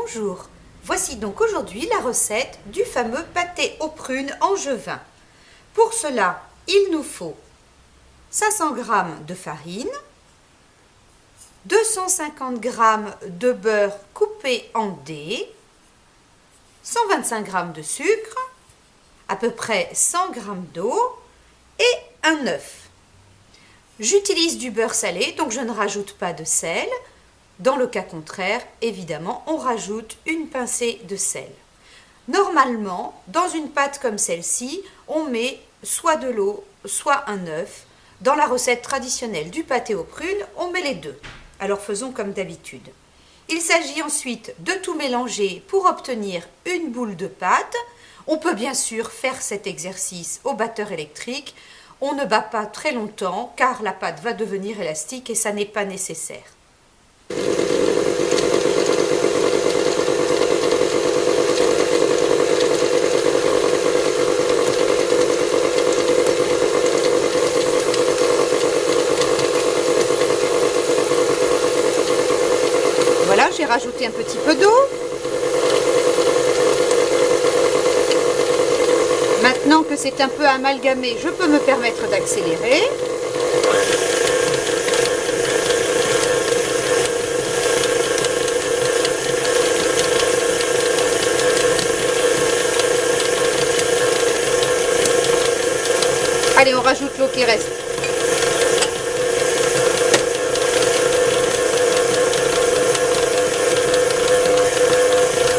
Bonjour, voici donc aujourd'hui la recette du fameux pâté aux prunes angevin. Pour cela, il nous faut 500 g de farine, 250 g de beurre coupé en dés, 125 g de sucre, à peu près 100 g d'eau et un œuf. J'utilise du beurre salé, donc je ne rajoute pas de sel. Dans le cas contraire, évidemment, on rajoute une pincée de sel. Normalement, dans une pâte comme celle-ci, on met soit de l'eau, soit un œuf. Dans la recette traditionnelle du pâté aux prunes, on met les deux. Alors faisons comme d'habitude. Il s'agit ensuite de tout mélanger pour obtenir une boule de pâte. On peut bien sûr faire cet exercice au batteur électrique. On ne bat pas très longtemps car la pâte va devenir élastique et ça n'est pas nécessaire. Voilà, j'ai rajouté un petit peu d'eau. Maintenant que c'est un peu amalgamé, je peux me permettre d'accélérer. Allez, on rajoute l'eau qui reste.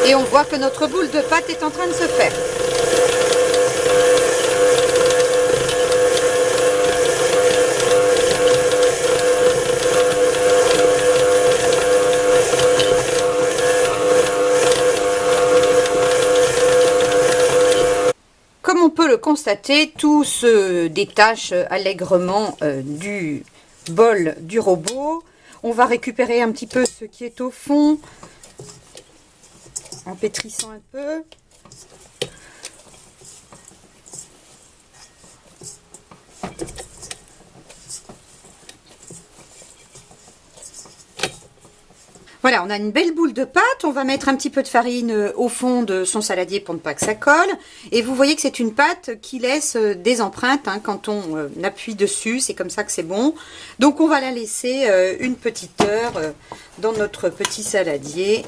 Et on voit que notre boule de pâte est en train de se faire. Comme on peut le constater, tout se détache allègrement du bol du robot. On va récupérer un petit peu ce qui est au fond, en pétrissant un peu. Voilà, on a une belle boule de pâte. On va mettre un petit peu de farine au fond de son saladier pour ne pas que ça colle. Et vous voyez que c'est une pâte qui laisse des empreintes quand on appuie dessus. C'est comme ça que c'est bon. Donc on va la laisser une petite heure dans notre petit saladier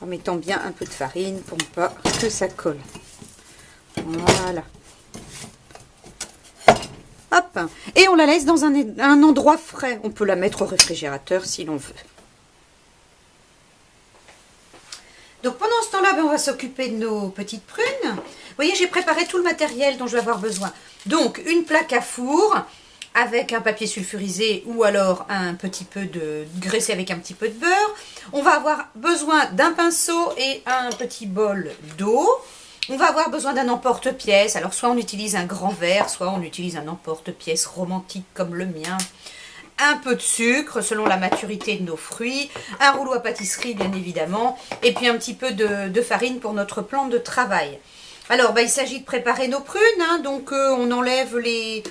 en mettant bien un peu de farine pour ne pas que ça colle. Voilà. Hop. Et on la laisse dans un endroit frais. On peut la mettre au réfrigérateur si l'on veut. Donc pendant ce temps-là, on va s'occuper de nos petites prunes. Vous voyez, j'ai préparé tout le matériel dont je vais avoir besoin. Donc une plaque à four avec un papier sulfurisé ou alors un petit peu de graissé avec un petit peu de beurre. On va avoir besoin d'un pinceau et un petit bol d'eau. On va avoir besoin d'un emporte-pièce. Alors soit on utilise un grand verre, soit on utilise un emporte-pièce romantique comme le mien. Un peu de sucre selon la maturité de nos fruits, un rouleau à pâtisserie bien évidemment, et puis un petit peu de farine pour notre plan de travail. Alors il s'agit de préparer nos prunes, donc on enlève les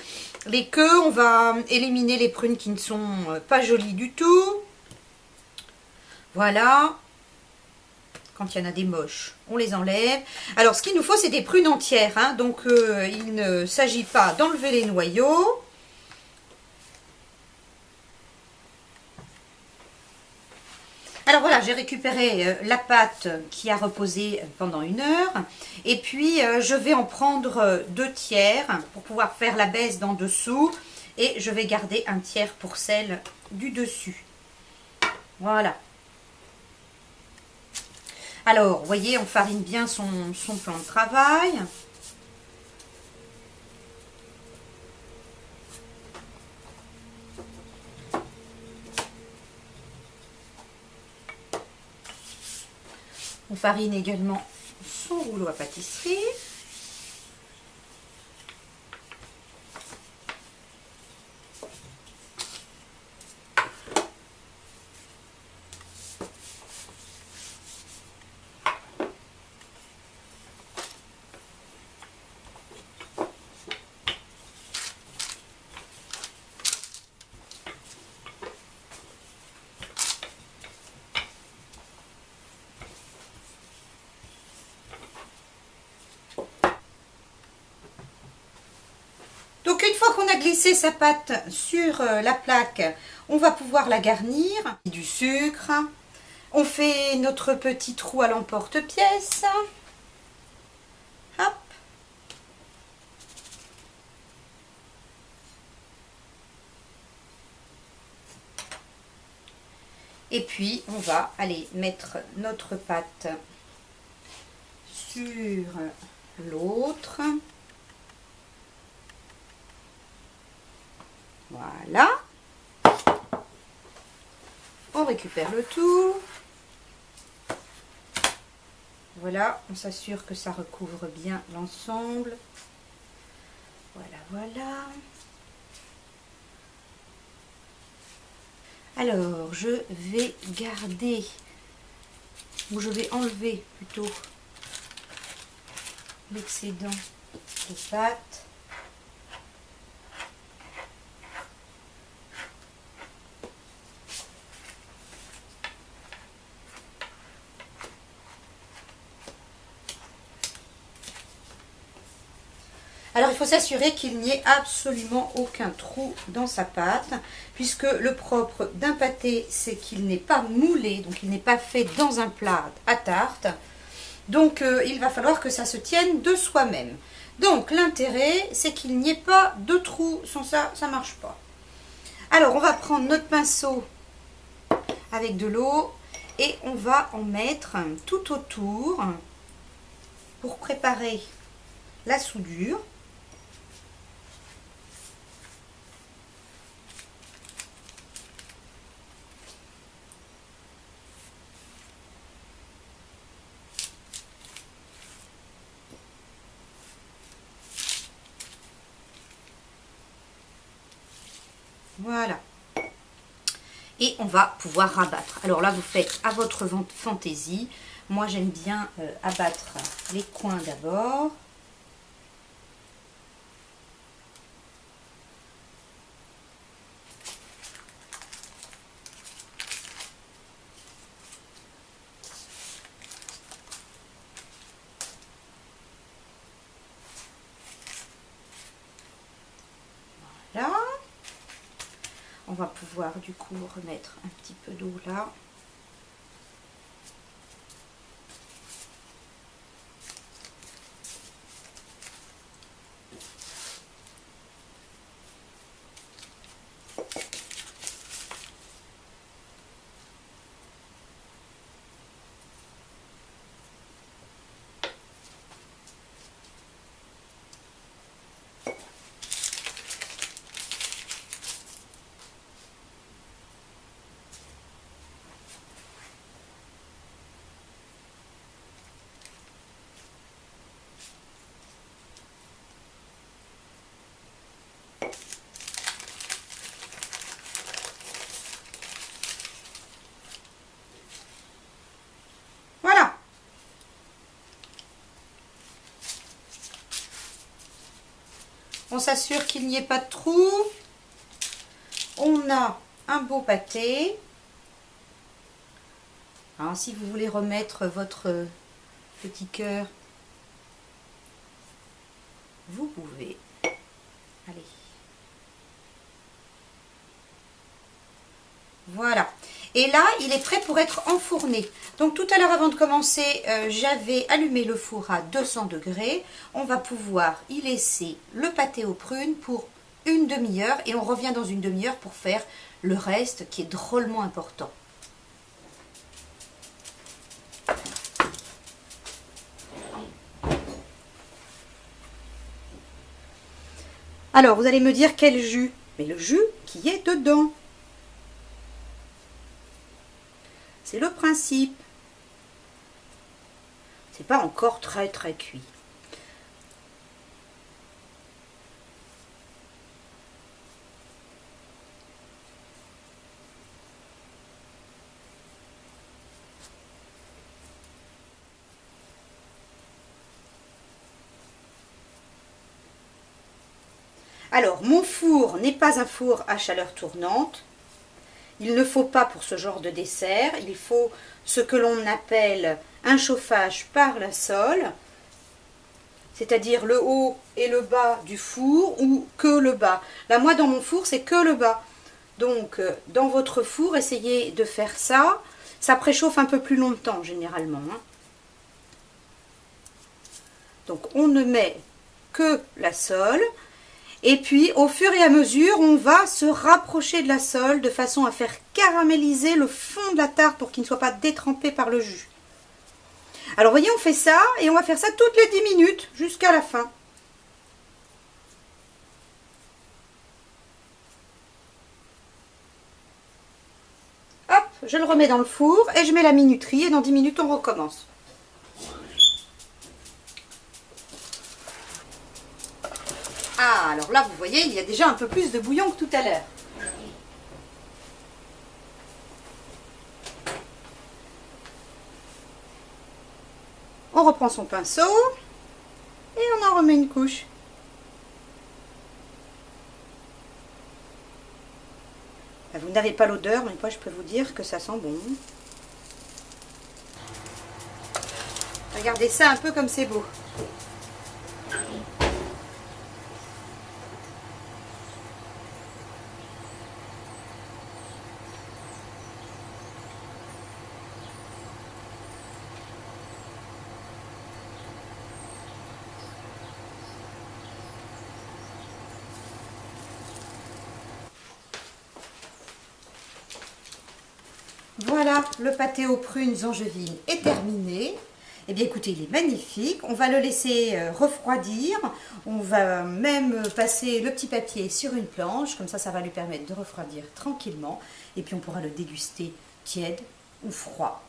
queues, on va éliminer les prunes qui ne sont pas jolies du tout. Voilà, quand il y en a des moches, on les enlève. Alors ce qu'il nous faut c'est des prunes entières, donc il ne s'agit pas d'enlever les noyaux. Alors voilà, j'ai récupéré la pâte qui a reposé pendant 1 heure. Et puis, je vais en prendre 2 tiers pour pouvoir faire la baisse d'en dessous. Et je vais garder un tiers pour celle du dessus. Voilà. Alors, vous voyez, on farine bien son plan de travail. On farine également son rouleau à pâtisserie. qu'on a glissé sa pâte sur la plaque, on va pouvoir la garnir. Du sucre. On fait notre petit trou à l'emporte-pièce. Hop. Et puis, on va aller mettre notre pâte sur l'autre. Voilà. On récupère le tout. Voilà, on s'assure que ça recouvre bien l'ensemble. Voilà, voilà. Alors, je vais garder, ou je vais enlever plutôt l'excédent de pâte. Alors, il faut s'assurer qu'il n'y ait absolument aucun trou dans sa pâte, puisque le propre d'un pâté, c'est qu'il n'est pas moulé, donc il n'est pas fait dans un plat à tarte. Donc, il va falloir que ça se tienne de soi-même. Donc, l'intérêt, c'est qu'il n'y ait pas de trou. Sans ça, ça ne marche pas. Alors, on va prendre notre pinceau avec de l'eau et on va en mettre tout autour pour préparer la soudure. Voilà. Et on va pouvoir rabattre. Alors là, vous faites à votre fantaisie. Moi, j'aime bien abattre les coins d'abord. Voilà. On va pouvoir du coup remettre un petit peu d'eau là. Voilà. On s'assure qu'il n'y ait pas de trou. On a un beau pâté. Alors, si vous voulez remettre votre petit cœur, vous pouvez. Allez. Voilà. Et là, il est prêt pour être enfourné. Donc, tout à l'heure, avant de commencer, j'avais allumé le four à 200 degrés. On va pouvoir y laisser le pâté aux prunes pour une demi-heure. Et on revient dans une demi-heure pour faire le reste qui est drôlement important. Alors, vous allez me dire quel jus? Mais le jus qui est dedans. C'est le principe. C'est pas encore très cuit. Alors, mon four n'est pas un four à chaleur tournante. Il ne faut pas pour ce genre de dessert. Il faut ce que l'on appelle un chauffage par la sole. c'est-à-dire le haut et le bas du four ou que le bas. Là, moi, dans mon four, c'est que le bas. Donc, dans votre four, essayez de faire ça. Ça préchauffe un peu plus longtemps, généralement. Hein. Donc, on ne met que la sole. Et puis, au fur et à mesure, on va se rapprocher de la sole de façon à faire caraméliser le fond de la tarte pour qu'il ne soit pas détrempé par le jus. Alors, voyez, on fait ça et on va faire ça toutes les 10 minutes jusqu'à la fin. Hop, je le remets dans le four et je mets la minuterie et dans 10 minutes, on recommence. Ah, alors là, vous voyez, il y a déjà un peu plus de bouillon que tout à l'heure. On reprend son pinceau et on en remet une couche. Vous n'avez pas l'odeur, mais moi je peux vous dire que ça sent bon. Regardez ça un peu comme c'est beau. Voilà, le pâté aux prunes angevines est terminé. Eh bien écoutez, il est magnifique. On va le laisser refroidir. On va même passer le petit papier sur une planche. Comme ça va lui permettre de refroidir tranquillement. Et puis on pourra le déguster tiède ou froid.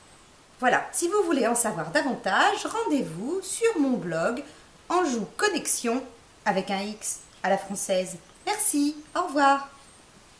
Voilà, si vous voulez en savoir davantage, rendez-vous sur mon blog Anjou Connexion avec un X à la française. Merci, au revoir.